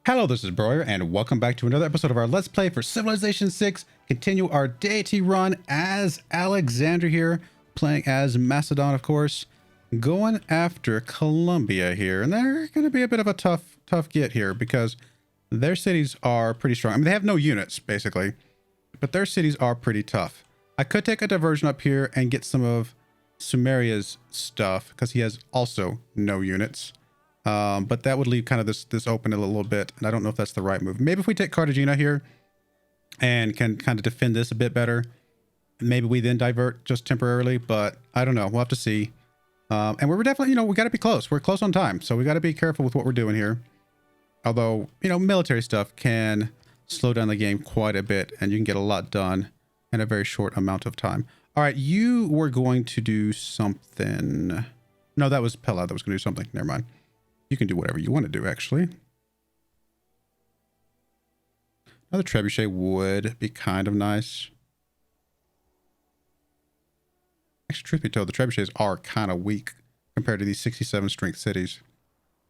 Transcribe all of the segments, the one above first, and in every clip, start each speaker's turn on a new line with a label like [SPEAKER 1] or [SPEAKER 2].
[SPEAKER 1] Hello, this is Broyar, and welcome back to another episode of our Let's Play for Civilization 6. Continue our Deity run as Alexander here, playing as Macedon, of course, going after Columbia here. And they're going to be a bit of a tough get here because their cities are pretty strong. I mean, they have no units, basically, but their cities are pretty tough. I could take a diversion up here and get some of Sumeria's stuff because he has also no units. But that would leave kind of this open a little bit, and I don't know if that's the right move. Maybe if we take Cartagena here and can kind of defend this a bit better, maybe we then divert just temporarily, but I don't know. We'll have to see. And we're definitely, we got to be close. We're close on time, so we got to be careful with what we're doing here. Although, military stuff can slow down the game quite a bit, and you can get a lot done in a very short amount of time. All right, you were going to do something. No, that was Pella that was going to do something. Never mind. You can do whatever you want to do, actually. Another trebuchet would be kind of nice. Actually, truth be told, the trebuchets are kind of weak compared to these 67 strength cities.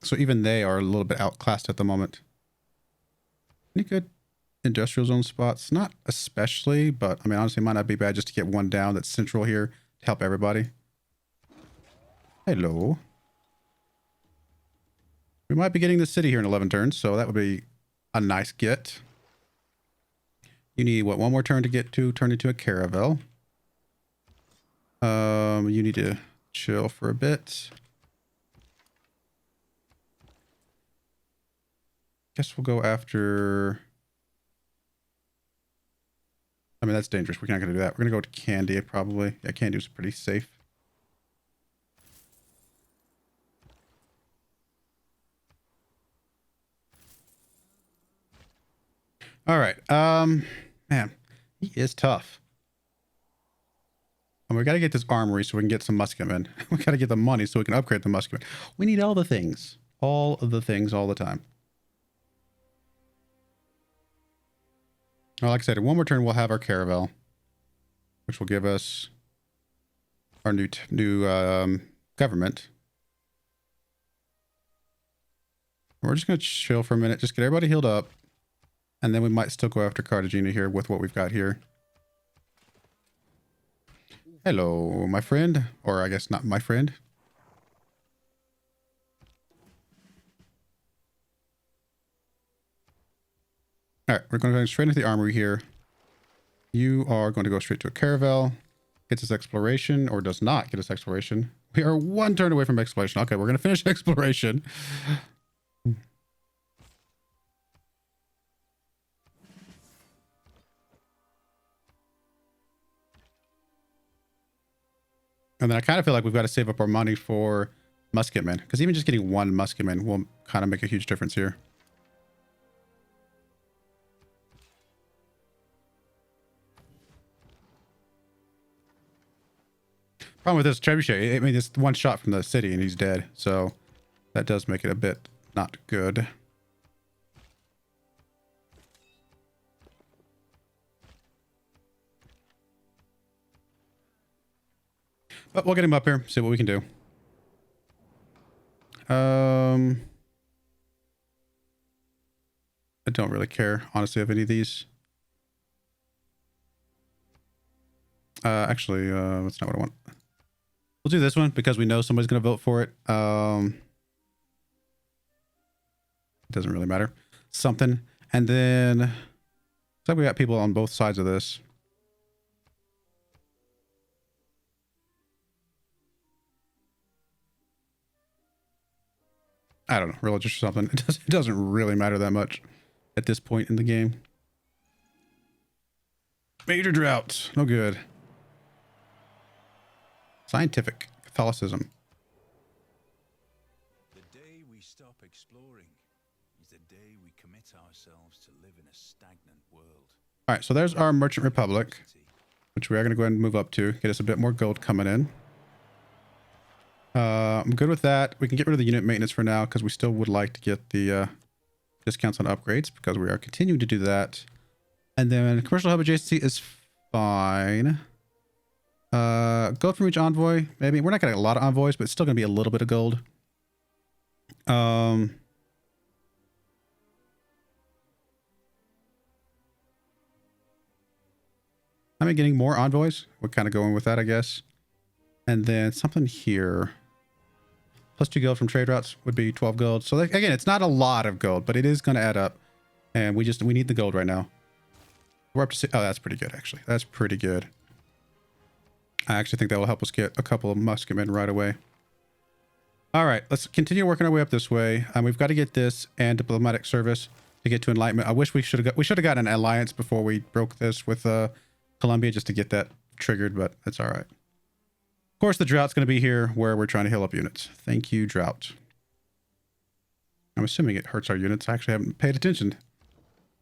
[SPEAKER 1] So even they are a little bit outclassed at the moment. Any good industrial zone spots? Not especially, but I mean, honestly, it might not be bad just to get one down that's central here to help everybody. Hello. We might be getting the city here in 11 turns, so that would be a nice get. You need, what, one more turn to get to turn into a caravel. You need to chill for a bit. Guess we'll go after... I mean, that's dangerous. We're not going to do that. We're going to go to Candia, probably. Yeah, Candia's pretty safe. All right. Man, he is tough. And we got to get this armory so we can get some musketmen. We got to get the money so we can upgrade the musketmen. We need all the things. All of the things all the time. Well, like I said, in one more turn, we'll have our caravel, which will give us our new government. We're just going to chill for a minute. Just get everybody healed up. And then we might still go after Cartagena here with what we've got here. Hello, my friend. Or I guess not my friend. Alright, we're going to go straight into the armory here. You are going to go straight to a caravel. Gets us exploration, or does not get us exploration. We are one turn away from exploration. Okay, we're going to finish exploration. And then I kind of feel like we've got to save up our money for musketmen. Because even just getting one musketman will kind of make a huge difference here. Problem with this trebuchet, I mean, it's one shot from the city and he's dead. So that does make it a bit not good. But we'll get him up here, see what we can do. I don't really care, honestly, of any of these. Actually, that's not what I want. We'll do this one because we know somebody's going to vote for it. It doesn't really matter. Something. And then, looks like we got people on both sides of this. I don't know, religious or something. It doesn't really matter that much at this point in the game. Major drought. No good. Scientific Catholicism.
[SPEAKER 2] The day we stop exploring is the day we commit ourselves to live in a stagnant world.
[SPEAKER 1] All right, so there's our Merchant Republic, which we are going to go ahead and move up to. Get us a bit more gold coming in. I'm good with that. We can get rid of the unit maintenance for now because we still would like to get the discounts on upgrades because we are continuing to do that. And then commercial hub adjacency is fine. Gold from each envoy. Maybe we're not getting a lot of envoys, but it's still going to be a little bit of gold. I'm getting more envoys. We're kind of going with that, I guess. And then something here. Plus 2 gold from trade routes would be 12 gold. So again, it's not a lot of gold, but it is going to add up. And we need the gold right now. We're up to, oh, that's pretty good, actually. That's pretty good. I actually think that will help us get a couple of musketmen right away. All right, let's continue working our way up this way. We've got to get this and diplomatic service to get to enlightenment. I wish we should have gotten an alliance before we broke this with Colombia just to get that triggered, but it's all right. Of course, the drought's going to be here where we're trying to heal up units. Thank you, drought. I'm assuming it hurts our units. I actually haven't paid attention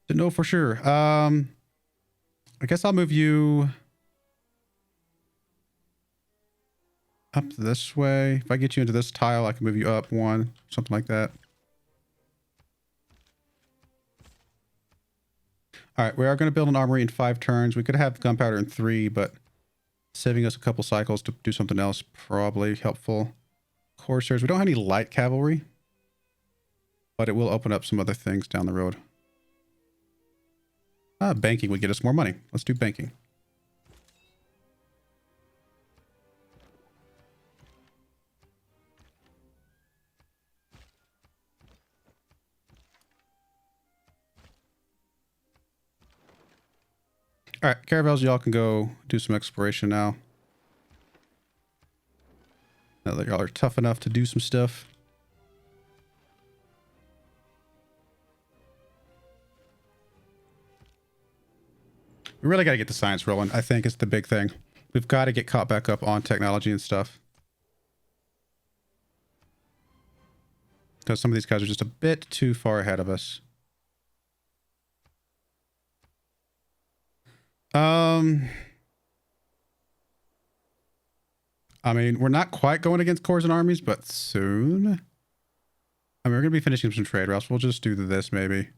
[SPEAKER 1] to know for sure. I guess I'll move you up this way. If I get you into this tile, I can move you up one, something like that. All right, we are going to build an armory in 5 turns. We could have gunpowder in 3, but saving us a couple cycles to do something else probably helpful. Corsairs, we don't have any light cavalry, but it will open up some other things down the road. Banking would get us more money. Let's do banking. All right, caravels, y'all can go do some exploration now. Now that y'all are tough enough to do some stuff. We really got to get the science rolling. I think it's the big thing. We've got to get caught back up on technology and stuff. Because some of these guys are just a bit too far ahead of us. I mean, we're not quite going against corps and armies, but soon. I mean, we're going to be finishing some trade routes. We'll just do this maybe.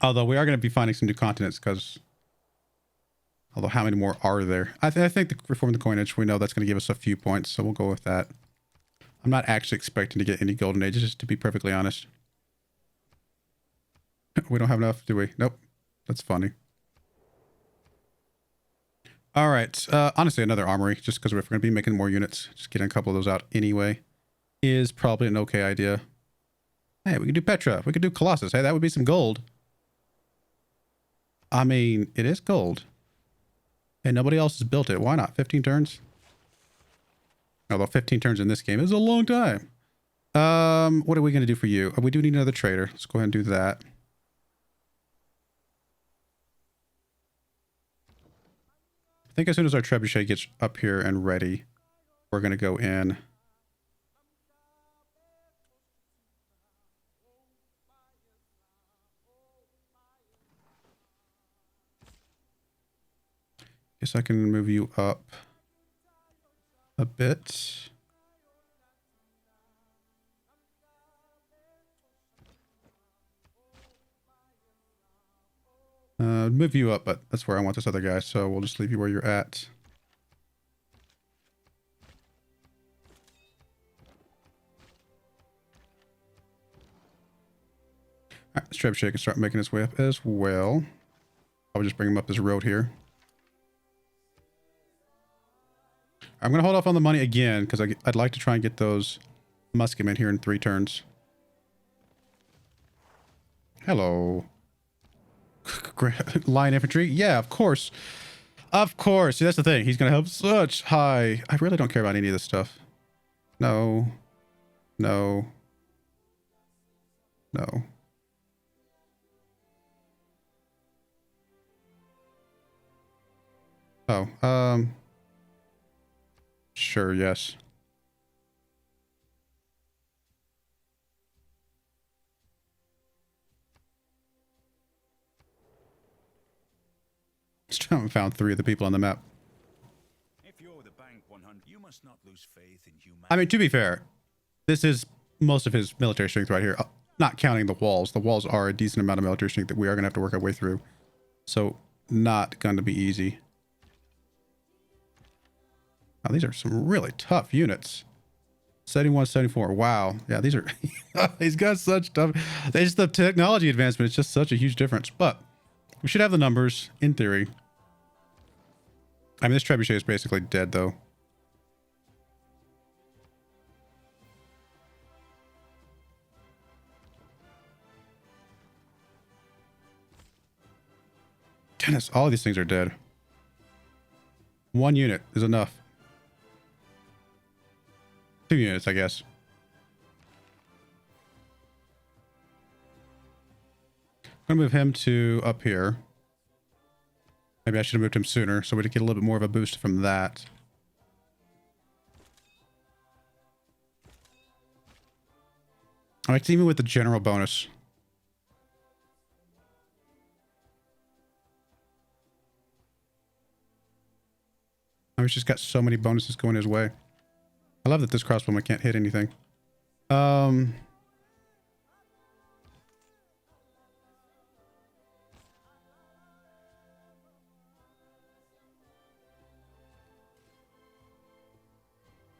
[SPEAKER 1] Although we are going to be finding some new continents because... Although how many more are there? I think the reform the coinage, we know that's going to give us a few points, so we'll go with that. I'm not actually expecting to get any golden ages, just to be perfectly honest. We don't have enough, do we? Nope. That's funny. All right. Honestly, another armory, just because we're going to be making more units. Just getting a couple of those out anyway is probably an okay idea. Hey, we could do Petra. We could do Colossus. Hey, that would be some gold. I mean, it is gold. And nobody else has built it. Why not? 15 turns? Although 15 turns in this game is a long time. What are we going to do for you? We do need another trader. Let's go ahead and do that. I think as soon as our trebuchet gets up here and ready, we're going to go in. Guess I can move you up a bit. Move you up, but that's where I want this other guy, so we'll just leave you where you're at. Alright, this trebuchet can start making its way up as well. I'll just bring him up this road here. I'm going to hold off on the money again, because I'd like to try and get those musketmen here in 3 turns. Hello. Line infantry? Yeah, of course. Of course. See, that's the thing. He's going to have such high... I really don't care about any of this stuff. No. No. No. Oh, sure, yes. Still haven't found 3 of the people on the map.
[SPEAKER 2] If you're the bank 100, you must not lose faith in humanity.
[SPEAKER 1] I mean, to be fair, this is most of his military strength right here. Not counting the walls. The walls are a decent amount of military strength that we are going to have to work our way through. So, not going to be easy. Oh, these are some really tough units. 71, 74. Wow. Yeah, these are... he's got such tough... It's the technology advancement. It's just such a huge difference. But We should have the numbers, in theory. I mean, this trebuchet is basically dead, though. Goodness, all of these things are dead. 1 unit is enough. 2 units, I guess. I'm gonna move him to up here. Maybe I should have moved him sooner so we could get a little bit more of a boost from that. I like even with the general bonus. He's just got so many bonuses going his way. I love that this crossbowman can't hit anything.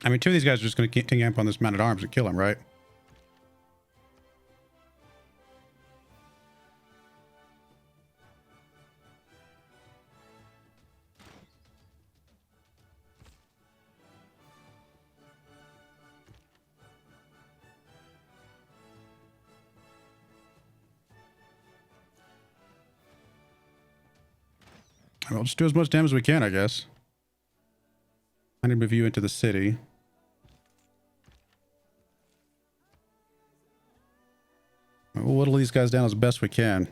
[SPEAKER 1] I mean, 2 of these guys are just going to gang up on this man-at-arms and kill him, right? We'll just do as much damage as we can, I guess. I need to move you into the city. We'll whittle these guys down as best we can.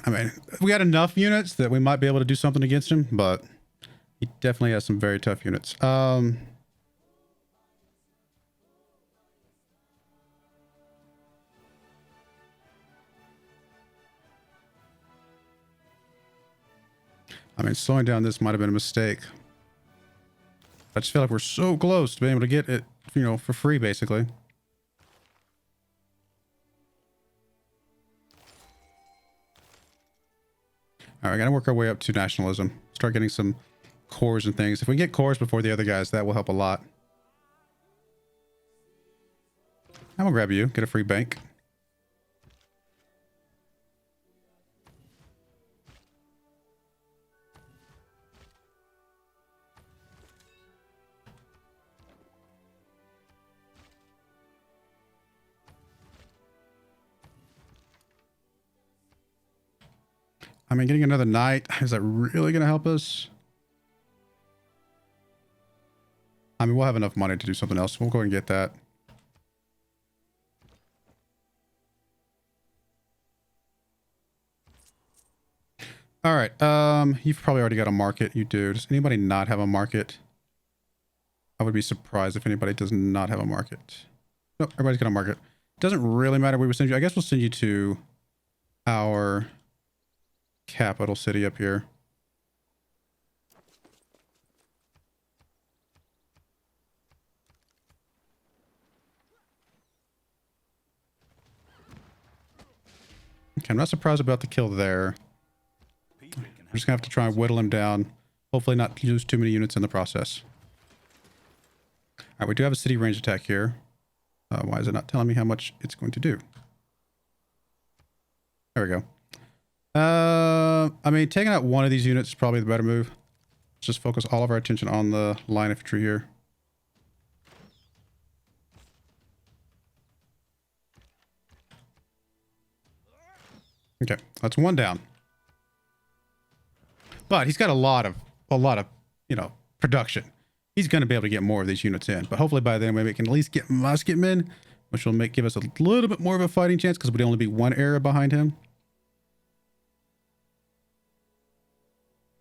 [SPEAKER 1] I mean, we got enough units that we might be able to do something against him, but he definitely has some very tough units. I mean, slowing down this might have been a mistake. I just feel like we're so close to being able to get it, you know, for free, basically. All right, gotta work our way up to nationalism. Start getting some cores and things. If we get cores before the other guys, that will help a lot. I'm gonna grab you, get a free bank. I mean, getting another knight, is that really going to help us? I mean, we'll have enough money to do something else. We'll go and get that. All right. You've probably already got a market. You do. Does anybody not have a market? I would be surprised if anybody does not have a market. No, everybody's got a market. Doesn't really matter where we send you. I guess we'll send you to our capital city up here. Okay, I'm not surprised about the kill there. We're just gonna have to try and whittle him down. Hopefully not lose too many units in the process. All right, we do have a city range attack here. Why is it not telling me how much it's going to do? There we go. I mean, taking out one of these units is probably the better move. Let's just focus all of our attention on the line infantry here. Okay, that's 1 down. But he's got a lot of, you know, production. He's going to be able to get more of these units in. But hopefully by then maybe we can at least get musketmen, which will give us a little bit more of a fighting chance because we'd only be 1 area behind him.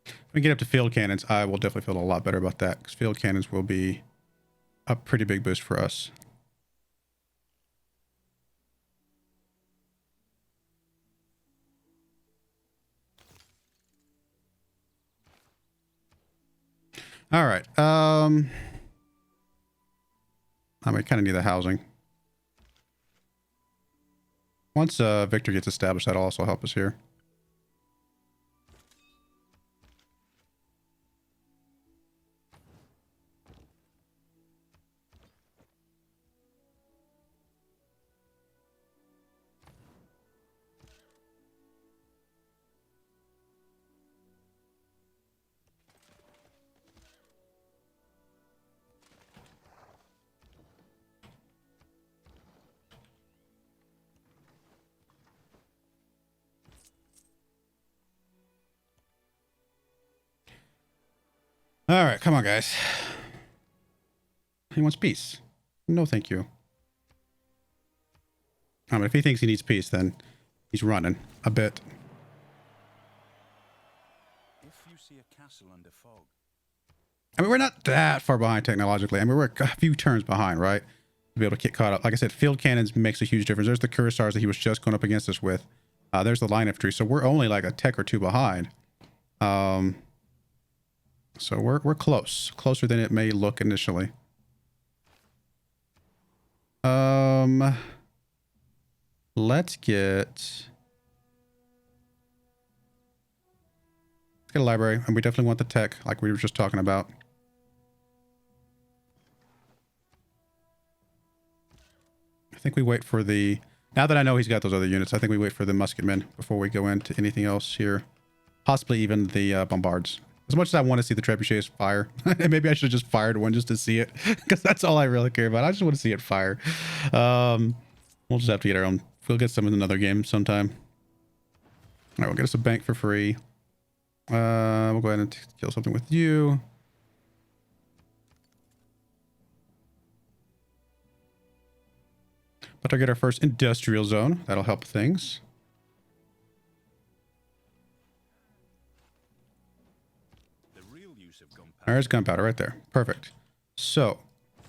[SPEAKER 1] When we get up to field cannons, I will definitely feel a lot better about that because field cannons will be a pretty big boost for us. All right. I mean, kind of need the housing. Once Victor gets established, that'll also help us here. All right, come on, guys. He wants peace. No, thank you. I mean, if he thinks he needs peace, then he's running a bit.
[SPEAKER 2] If you see a castle under fog,
[SPEAKER 1] I mean, we're not that far behind technologically. I mean, we're a few turns behind, right? To be able to get caught up. Like I said, field cannons makes a huge difference. There's the cuirassiers that he was just going up against us with. There's the line infantry. So we're only like a tech or two behind. So we're close. Closer than it may look initially. Let's get a library, and we definitely want the tech, like we were just talking about. I think we wait for the... Now that I know he's got those other units, I think we wait for the musketmen before we go into anything else here. Possibly even the bombards. As much as I want to see the trebuchets fire, and maybe I should have just fired one just to see it, because that's all I really care about. I just want to see it fire. We'll just have to get our own. We'll get some in another game sometime. All right, we'll get us a bank for free. We'll go ahead and kill something with you. But I'll get our first industrial zone. That'll help things.
[SPEAKER 2] the real use of gunpowder.
[SPEAKER 1] There's gunpowder right there. Perfect. So,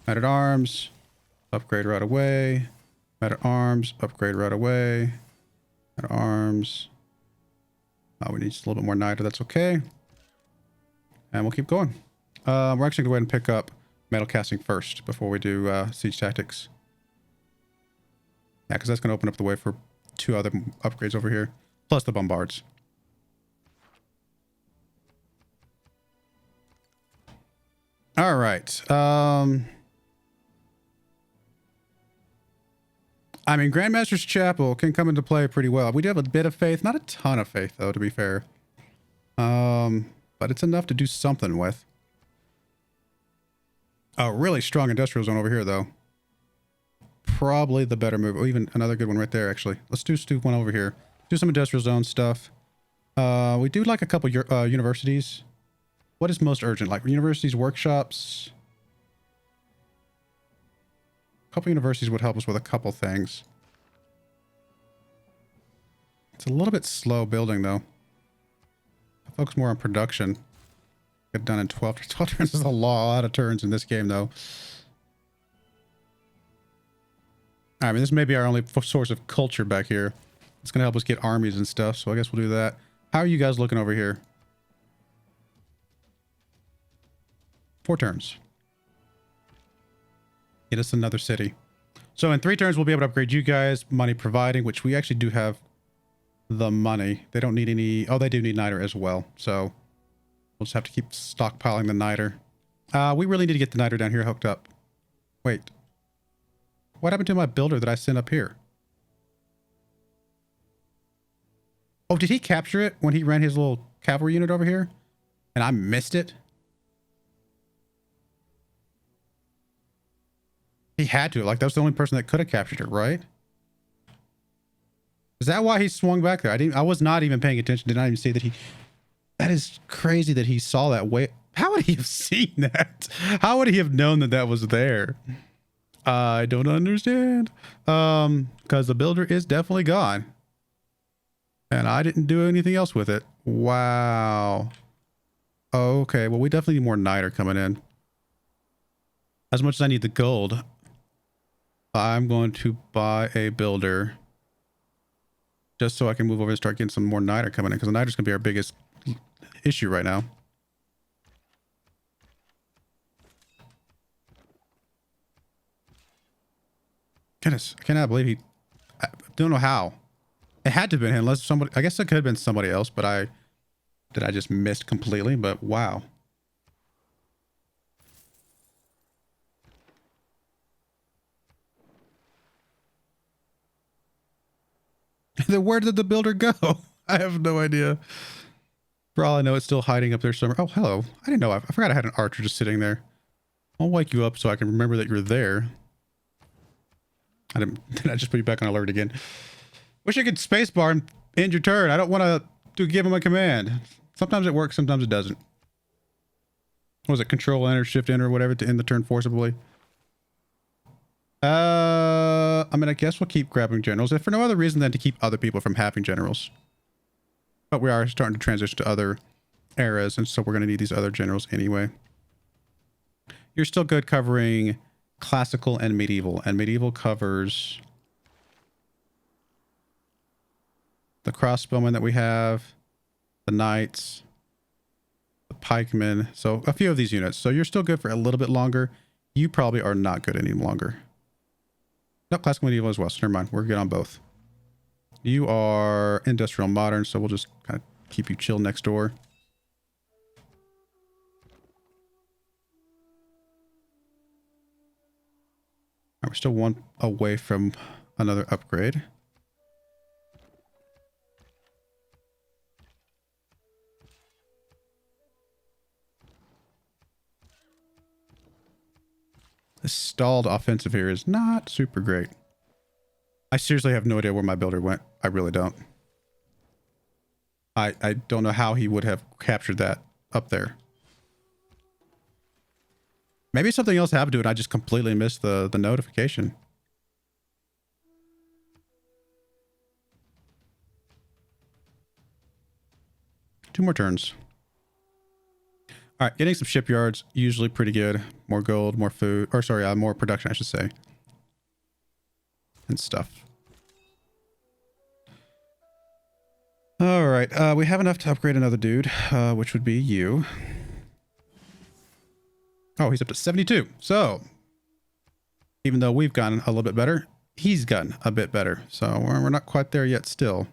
[SPEAKER 1] men-at-arms, upgrade right away. Men-at-arms, upgrade right away. Men-at-arms. We need just a little bit more niter. That's okay. And we'll keep going. We're actually going to go ahead and pick up metal casting first before we do siege tactics. Yeah, because that's going to open up the way for 2 other upgrades over here. Plus the bombards. All right. I mean, Grandmaster's Chapel can come into play pretty well. We do have a bit of faith. Not a ton of faith, though, to be fair. But it's enough to do something with. A really strong industrial zone over here, though. Probably the better move. Oh, even another good one right there, actually. Let's do one over here. Do some industrial zone stuff. We do like a couple universities. What is most urgent? Like universities, workshops? A couple universities would help us with a couple things. It's a little bit slow building, though. I focus more on production. Get it done in 12 turns. 12 turns is a lot of turns in this game, though. I mean, this may be our only source of culture back here. It's going to help us get armies and stuff, so I guess we'll do that. How are you guys looking over here? 4 turns. Get us another city. So in 3 turns, we'll be able to upgrade you guys, money providing, which we actually do have the money. They don't need any... Oh, they do need niter as well. So we'll just have to keep stockpiling the niter. We really need to get the niter down here hooked up. Wait. What happened to my builder that I sent up here? Oh, did he capture it when he ran his little cavalry unit over here? And I missed it? He had to. Like, that was the only person that could have captured it, right? Is that why he swung back there? I was not even paying attention. Did not even see that he... That is crazy that he saw that way. How would he have seen that? How would he have known that that was there? I don't understand. Because the builder is definitely gone. And I didn't do anything else with it. Wow. Okay, well, we definitely need more niter coming in. As much as I need the gold, I'm going to buy a builder just so I can move over and start getting some more niter coming in, because the niter's going to be our biggest issue right now. Goodness, I cannot believe I don't know how. It had to have been him, unless somebody... I guess it could have been somebody else, but I just missed completely, but wow. Then where did the builder go? I have no idea. For all I know, it's still hiding up there somewhere. Oh, hello. I didn't know. I forgot I had an archer just sitting there. I'll wake you up so I can remember that you're there. Did I just put you back on alert again? Wish I could spacebar and end your turn. I don't want to give him a command. Sometimes it works, sometimes it doesn't. Was it Control Enter, Shift Enter, whatever to end the turn forcibly? I mean, I guess we'll keep grabbing generals, if for no other reason than to keep other people from having generals. But we are starting to transition to other eras, and so we're going to need these other generals anyway. You're still good covering classical and medieval covers the crossbowmen that we have, the knights, the pikemen, so a few of these units. So you're still good for a little bit longer. You probably are not good any longer. Nope, classical medieval as well, so never mind. We're good on both. You are industrial modern, so we'll just kind of keep you chill next door. Right, we're still one away from another upgrade. This stalled offensive here is not super great. I seriously have no idea where my builder went. I really don't. I don't know how he would have captured that up there. Maybe something else happened to it. I just completely missed the notification. Two more turns. All right, getting some shipyards, usually pretty good. More gold, more food, or sorry, more production, I should say. And stuff. All right, we have enough to upgrade another dude, which would be you. Oh, he's up to 72. So, even though we've gotten a little bit better, he's gotten a bit better. So, we're not quite there yet still.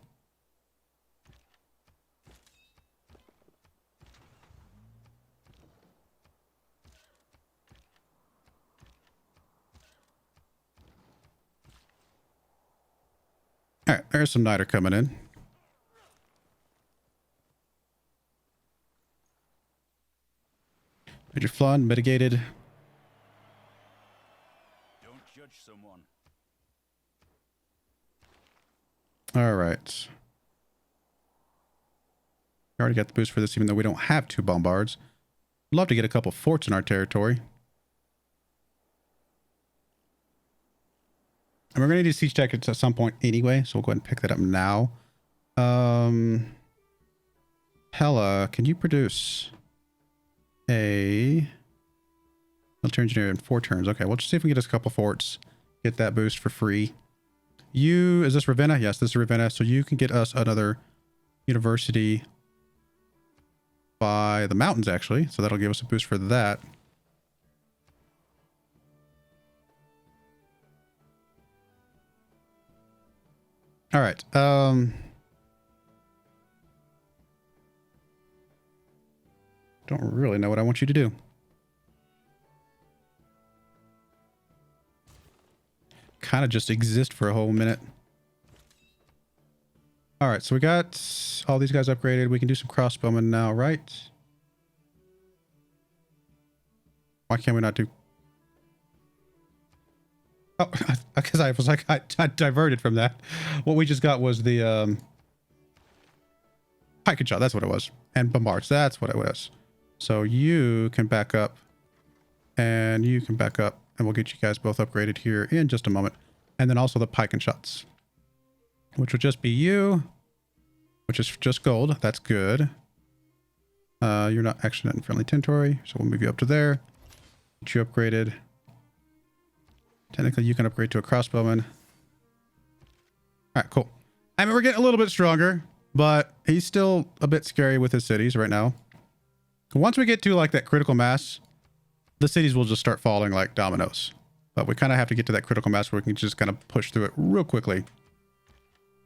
[SPEAKER 1] All right, there's some niter coming in. Major flood mitigated.
[SPEAKER 2] Don't judge someone.
[SPEAKER 1] All right. We already got the boost for this, even though we don't have 2 bombards. I'd love to get a couple forts in our territory. And we're going to need siege tactics at some point anyway, so we'll go ahead and pick that up now. Hella, can you produce a military engineer in 4 turns? Okay, we'll just see if we can get us a couple forts. Get that boost for free. You, is this Ravenna? Yes, this is Ravenna. So you can get us another university by the mountains, actually. So that'll give us a boost for that. All right. Don't really know what I want you to do. Kind of just exist for a whole minute. All right, so we got all these guys upgraded. We can do some crossbowmen now, right? Why can't we not do... Oh, because I was like, I diverted from that. What we just got was the pike and shot. That's what it was. And bombards. That's what it was. So you can back up and you can back up and we'll get you guys both upgraded here in just a moment. And then also the pike and shots, which would just be you, which is just gold. That's good. You're not actually in friendly territory. So we'll move you up to there. Get you upgraded. Technically, you can upgrade to a crossbowman. All right, cool. I mean, we're getting a little bit stronger, but he's still a bit scary with his cities right now. Once we get to like that critical mass, the cities will just start falling like dominoes. But we kind of have to get to that critical mass where we can just kind of push through it real quickly.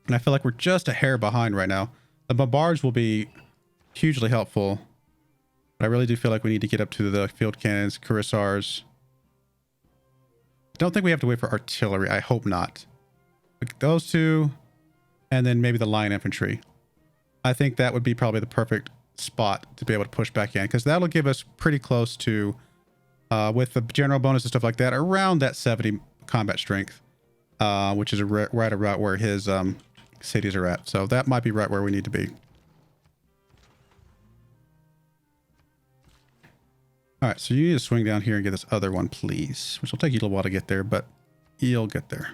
[SPEAKER 1] And I feel like we're just a hair behind right now. The bombards will be hugely helpful. But I really do feel like we need to get up to the field cannons, cuirassars. Don't think we have to wait for artillery. I hope not. Those two, and then maybe the line infantry. I think that would be probably the perfect spot to be able to push back in, because that'll give us pretty close to, with the general bonus and stuff like that, around that 70 combat strength, which is right about where his cities are at. So that might be right where we need to be. All right, so you need to swing down here and get this other one, please. Which will take you a little while to get there, but you'll get there.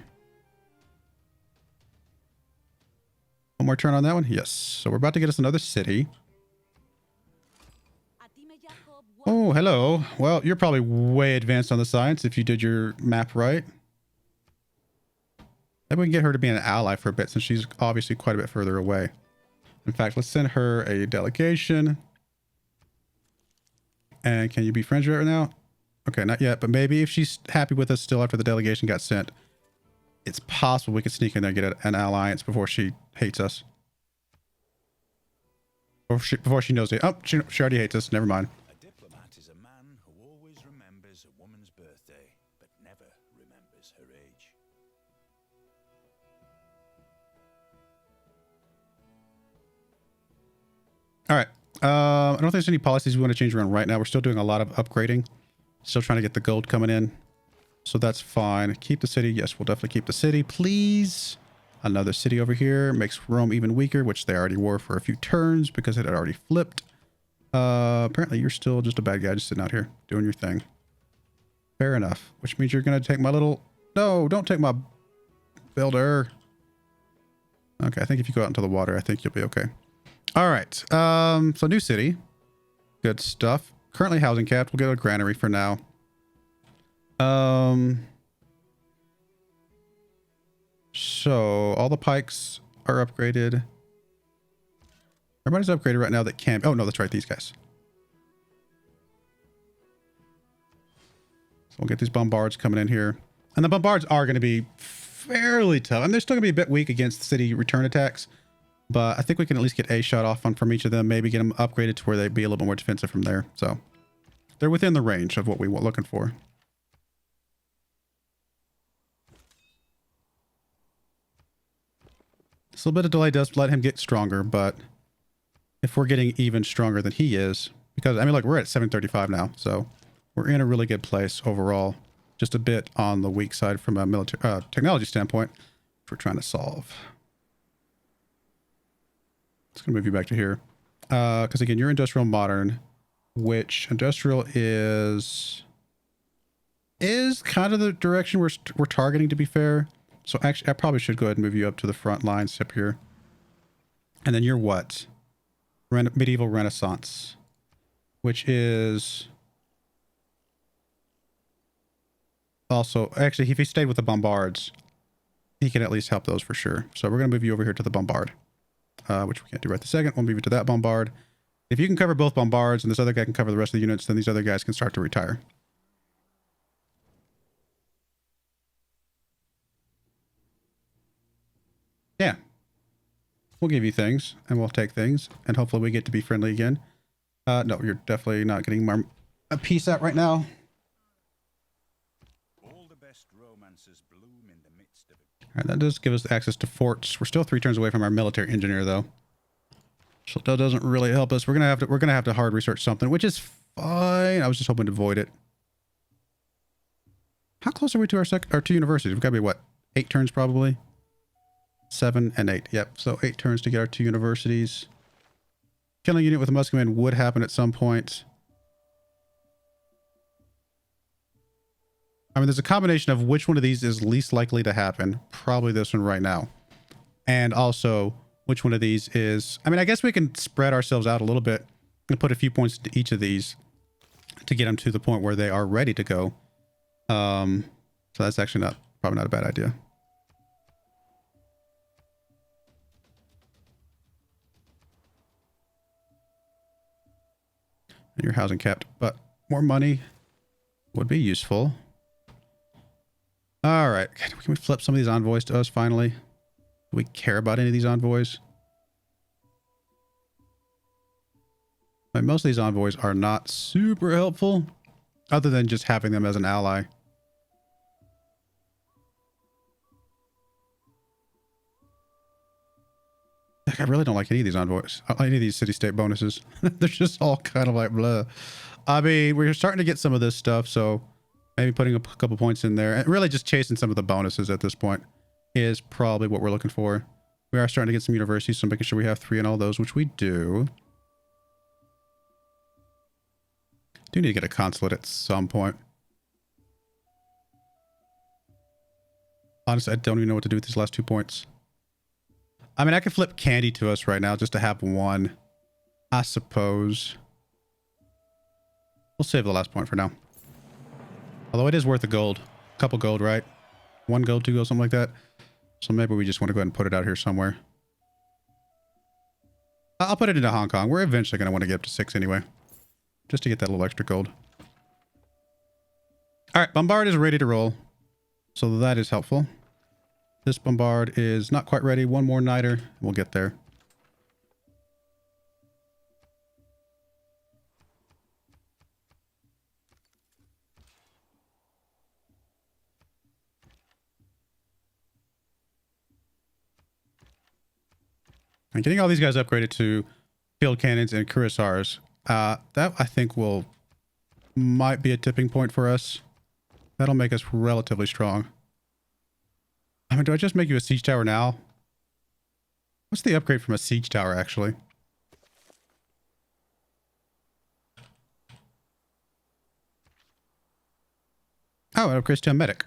[SPEAKER 1] One more turn on that one? Yes. So we're about to get us another city. Oh, hello. Well, you're probably way advanced on the science if you did your map right. Maybe we can get her to be an ally for a bit since she's obviously quite a bit further away. In fact, let's send her a delegation. And can you be friends right now? Okay, not yet, but maybe if she's happy with us still after the delegation got sent, it's possible we could sneak in there and get an alliance before she hates us. Or before she knows it. Oh, she already hates us. Never mind.
[SPEAKER 2] A diplomat is a man who always remembers a woman's birthday, but never remembers her age.
[SPEAKER 1] All right. I don't think there's any policies we want to change around right now. We're still doing a lot of upgrading. Still trying to get the gold coming in. So that's fine. Keep the city. Yes, we'll definitely keep the city, please. Another city over here makes Rome even weaker, which they already were for a few turns because it had already flipped. Apparently you're still just a bad guy just sitting out here doing your thing. Fair enough. Which means you're going to take my little... No, don't take my builder. Okay, I think if you go out into the water, I think you'll be okay. All right. So new city. Good stuff. Currently housing capped. We'll get a granary for now. So all the pikes are upgraded. Everybody's upgraded right now that can... Oh, no, that's right. These guys. So we'll get these bombards coming in here. And the bombards are going to be fairly tough. And they're still going to be a bit weak against city return attacks. But I think we can at least get a shot off on from each of them. Maybe get them upgraded to where they'd be a little bit more defensive from there. So they're within the range of what we were looking for. This little bit of delay does let him get stronger, but if we're getting even stronger than he is, because, I mean, look, we're at 735 now, so we're in a really good place overall. Just a bit on the weak side from a military technology standpoint, which we're trying to solve. It's going to move you back to here. Because, again, you're industrial modern, which industrial is kind of the direction we're targeting, to be fair. So actually, I probably should go ahead and move you up to the front lines up here. And then you're what? Medieval Renaissance, which is also... Actually, if he stayed with the bombards, he can at least help those for sure. So we're going to move you over here to the bombard, which we can't do right this second. We'll move you to that bombard. If you can cover both bombards and this other guy can cover the rest of the units, then these other guys can start to retire. Yeah. We'll give you things, and we'll take things, and hopefully we get to be friendly again. No, you're definitely not getting a piece out right now.
[SPEAKER 2] All the best romances bloom in the midst of it.
[SPEAKER 1] All right, that does give us access to forts. We're still 3 turns away from our military engineer, though. So that doesn't really help us. We're gonna have to hard research something, which is fine. I was just hoping to avoid it. How close are we to our 2 universities? We've got to be what, 8 turns probably. 7 and 8. Yep. So 8 turns to get our 2 universities. Killing a unit with a musketman would happen at some point. I mean, there's a combination of which one of these is least likely to happen. Probably this one right now. And also which one of these is... I mean, I guess we can spread ourselves out a little bit and put a few points to each of these to get them to the point where they are ready to go. So that's actually probably not a bad idea. And your housing capped, but more money would be useful. All right. Can we flip some of these envoys to us finally? Do we care about any of these envoys? I mean, most of these envoys are not super helpful, other than just having them as an ally. I really don't like any of these envoys. Any of these city-state bonuses. They're just all kind of like blah. I mean, we're starting to get some of this stuff, so maybe putting a couple points in there and really just chasing some of the bonuses at this point is probably what we're looking for. We are starting to get some universities, so making sure we have 3 in all those, which we do. Do need to get a consulate at some point. Honestly, I don't even know what to do with these last 2 points. I mean, I could flip candy to us right now just to have one, I suppose. We'll save the last point for now. Although it is worth a gold. A couple gold, right? 1 gold, 2 gold, something like that. So maybe we just want to go ahead and put it out here somewhere. I'll put it into Hong Kong. We're eventually going to want to get up to 6 anyway. Just to get that little extra gold. All right, Bombard is ready to roll. So that is helpful. This Bombard is not quite ready. 1 more Niter. We'll get there. And getting all these guys upgraded to field cannons and cuirassars, that I think might be a tipping point for us. That'll make us relatively strong. I mean, do I just make you a siege tower now? What's the upgrade from a siege tower, actually? Oh, it upgrades to a medic.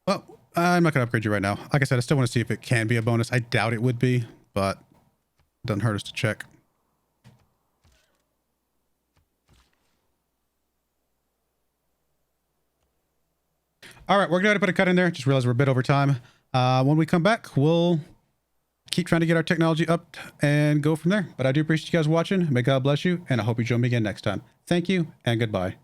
[SPEAKER 1] Well, I'm not going to upgrade you right now. Like I said, I still want to see if it can be a bonus. I doubt it would be, but it doesn't hurt us to check. All right, we're going to put a cut in there. Just realized we're a bit over time. When we come back, we'll keep trying to get our technology up and go from there. But I do appreciate you guys watching. May God bless you, and I hope you join me again next time. Thank you, and goodbye.